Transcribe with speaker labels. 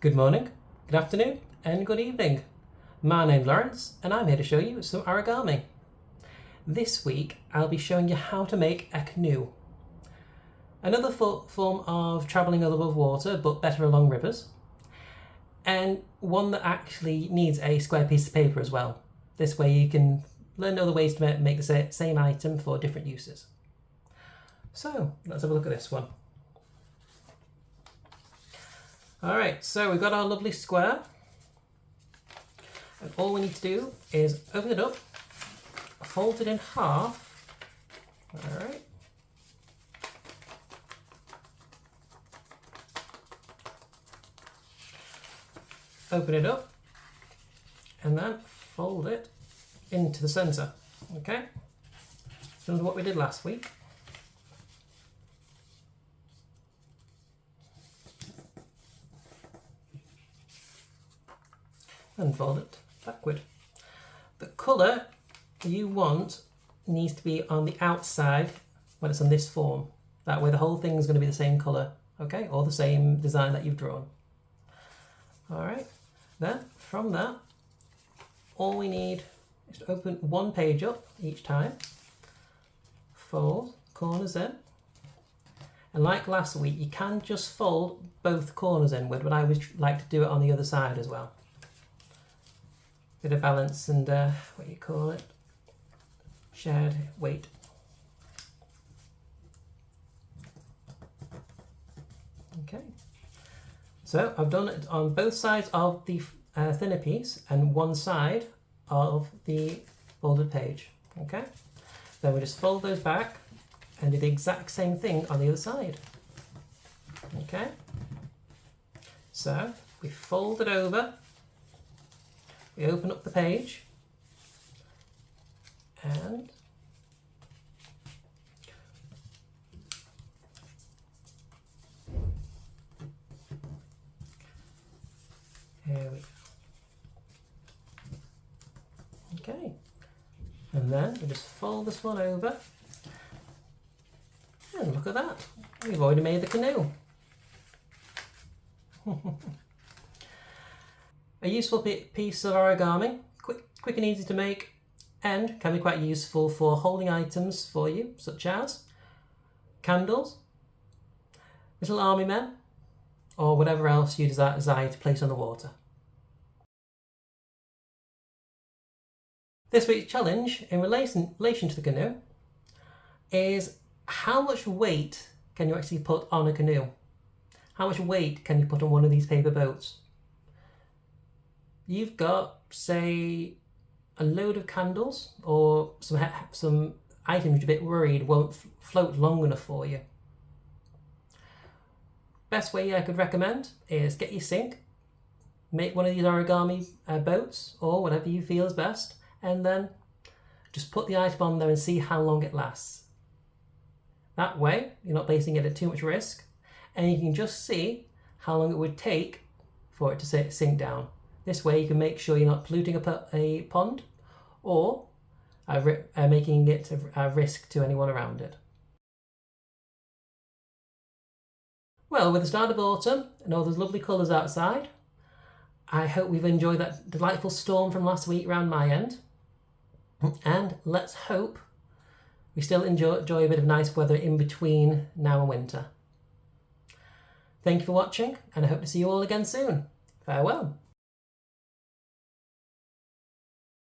Speaker 1: Good morning, good afternoon, and good evening. My name's Lawrence, and I'm here to show you some origami. This week, I'll be showing you how to make a canoe. Another form of travelling above water, but better along rivers. And one that actually needs a square piece of paper as well. This way you can learn other ways to make the same item for different uses. So, let's have a look at this one. Alright, so we've got our lovely square, and all we need to do is open it up, fold it in half, alright, open it up, and then fold it into the centre, okay, similar to what we did last week. And fold it backward. The colour you want needs to be on the outside when it's on this form. That way the whole thing is going to be the same colour, okay, or the same design that you've drawn. Alright, then from that, all we need is to open one page up each time, fold corners in, and like last week, you can just fold both corners inward, but I would like to do it on the other side as well. Bit of balance and what do you call it? Shared weight. Okay. So I've done it on both sides of the thinner piece and one side of the folded page. Okay. Then we just fold those back and do the exact same thing on the other side. Okay. So we fold it over. We open up the page and there we go. Okay, and then we just fold this one over and look at that, we've already made the canoe. A useful piece of origami, quick and easy to make, and can be quite useful for holding items for you, such as candles, little army men, or whatever else you desire to place on the water. This week's challenge in relation to the canoe is how much weight can you actually put on a canoe? How much weight can you put on one of these paper boats? You've got, say, a load of candles or some items you're a bit worried won't float long enough for you. Best way I could recommend is get your sink, make one of these origami boats or whatever you feel is best, and then just put the item on there and see how long it lasts. That way, you're not placing it at too much risk, and you can just see how long it would take for it to sink down. This way you can make sure you're not polluting a pond or making it a risk to anyone around it. Well, with the start of autumn and all those lovely colours outside, I hope we've enjoyed that delightful storm from last week around my end. And let's hope we still enjoy a bit of nice weather in between now and winter. Thank you for watching, and I hope to see you all again soon. Farewell.